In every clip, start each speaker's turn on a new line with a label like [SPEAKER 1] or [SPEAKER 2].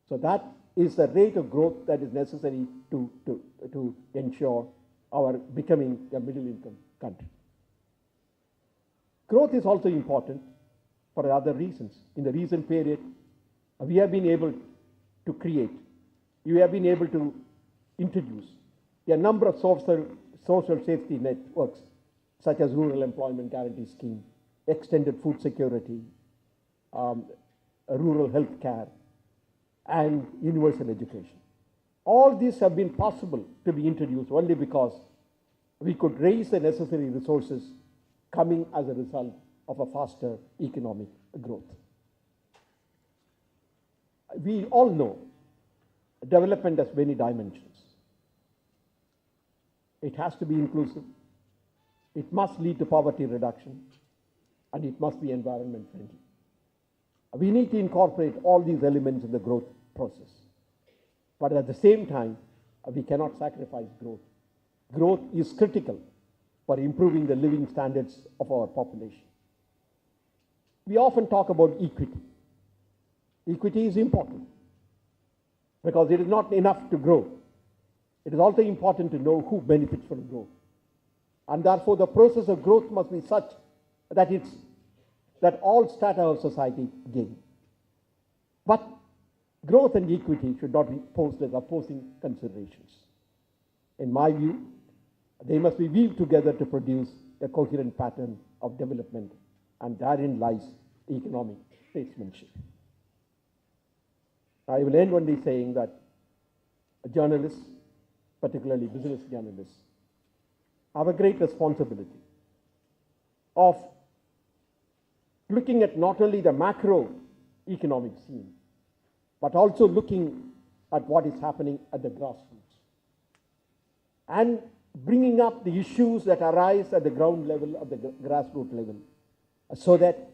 [SPEAKER 1] So that is the rate of growth that is necessary to ensure our becoming a middle income country. Growth is also important for other reasons. In the recent period, we have been able to create, we have been able to introduce a number of social safety networks, such as Rural Employment Guarantee Scheme, extended food security, rural health care, and universal education. All these have been possible to be introduced only because we could raise the necessary resources coming as a result of a faster economic growth. We all know development has many dimensions. It has to be inclusive, it must lead to poverty reduction, and it must be environment friendly. We need to incorporate all these elements in the growth process. But at the same time, we cannot sacrifice growth. Growth is critical for improving the living standards of our population. We often talk about equity. Equity is important because it is not enough to grow. It is also important to know who benefits from growth. And therefore, the process of growth must be such that all strata of society gain. But growth and equity should not be posed as opposing considerations. In my view, they must be weaved together to produce a coherent pattern of development, and therein lies economic statesmanship. I will end only saying that journalists, particularly business journalists, have a great responsibility of looking at not only the macroeconomic scene, but also looking at what is happening at the grassroots and bringing up the issues that arise at the ground level, at the grassroots level, so that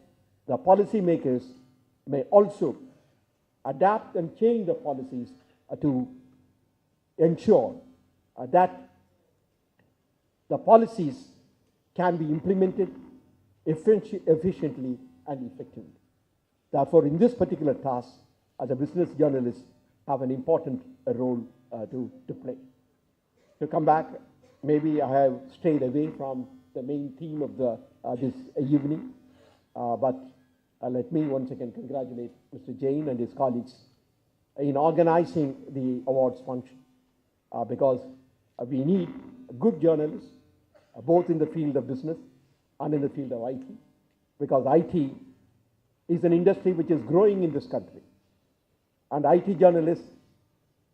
[SPEAKER 1] the policymakers may also adapt and change the policies to ensure that the policies can be implemented efficiently and effectively. Therefore, in this particular task, as a business journalist, have an important role to play. To come back, maybe I have strayed away from the main theme of this evening, but let me once again congratulate Mr. Jain and his colleagues in organizing the awards function, because we need good journalists, both in the field of business and in the field of IT, because IT is an industry which is growing in this country. And IT journalists,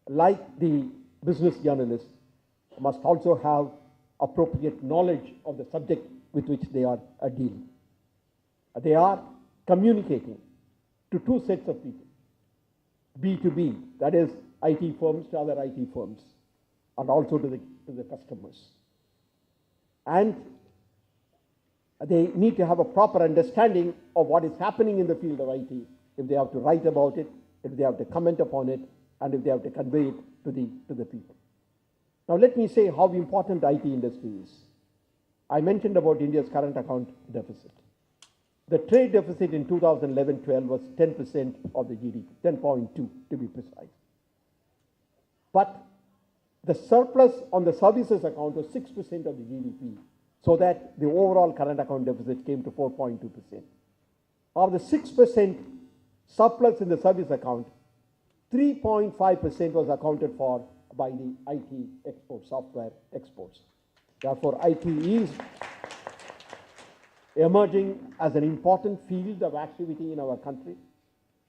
[SPEAKER 1] like the business journalists, must also have appropriate knowledge of the subject with which they are dealing. They are communicating to two sets of people, B2B, that is IT firms to other IT firms, and also to the customers. And they need to have a proper understanding of what is happening in the field of IT, if they have to write about it, if they have to comment upon it, and if they have to convey it to the people. Now let me say how important IT industry is. I mentioned about India's current account deficit. The trade deficit in 2011-12 was 10% of the GDP, 10.2 to be precise. But the surplus on the services account was 6% of the GDP, so that the overall current account deficit came to 4.2%. Of the 6% surplus in the service account, 3.5% was accounted for by the IT export, software exports. Therefore, IT is emerging as an important field of activity in our country.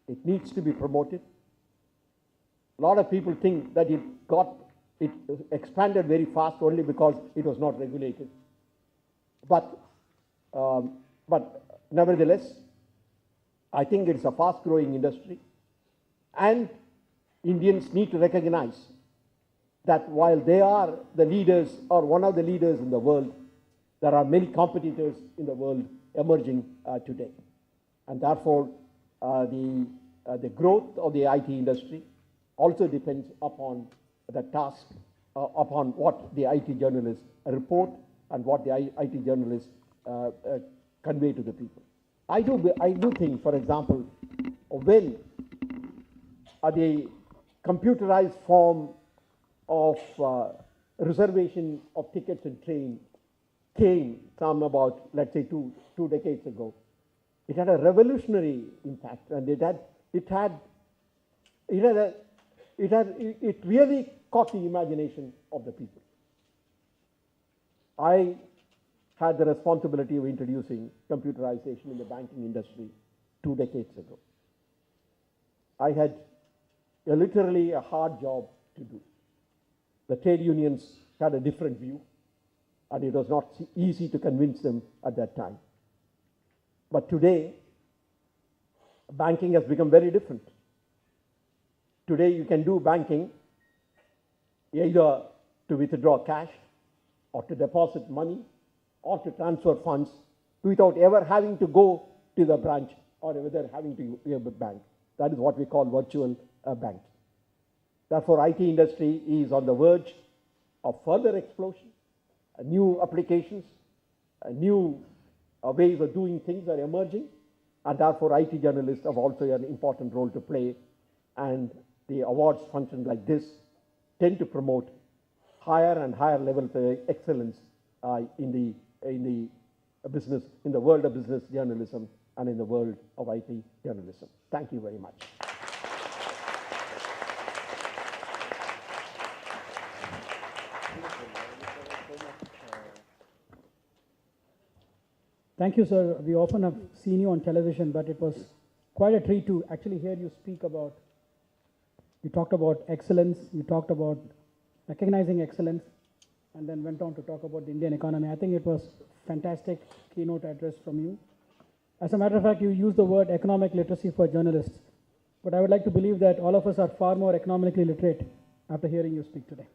[SPEAKER 1] It needs to be promoted. A lot of people think that it expanded very fast only because it was not regulated. But nevertheless, I think it's a fast-growing industry, and Indians need to recognize that while they are the leaders or one of the leaders in the world, there are many competitors in the world emerging today. And therefore, the growth of the IT industry also depends upon the task, upon what the IT journalists report and what the IT journalists convey to the people. I do think, for example, when the computerized form of reservation of tickets and train came some about, let's say, two decades ago, it had a revolutionary impact, and it really caught the imagination of the people. I had the responsibility of introducing computerization in the banking industry 2 decades ago. I had literally a hard job to do. The trade unions had a different view, and it was not easy to convince them at that time. But today, banking has become very different. Today, you can do banking either to withdraw cash, or to deposit money, or to transfer funds without ever having to go to the branch or whether having to a bank. That is what we call virtual banking. Therefore, IT industry is on the verge of further explosion. New applications, new ways of doing things are emerging, and therefore IT journalists have also an important role to play, and the awards function like this tend to promote higher and higher levels of excellence in the business, in the world of business journalism and in the world of IT journalism. Thank you very much.
[SPEAKER 2] Thank you, sir. We often have seen you on television, but it was quite a treat to actually hear you speak about, you talked about excellence, you talked about recognizing excellence, and then went on to talk about the Indian economy. I think it was fantastic keynote address from you. As a matter of fact, you used the word economic literacy for journalists, but I would like to believe that all of us are far more economically literate after hearing you speak today.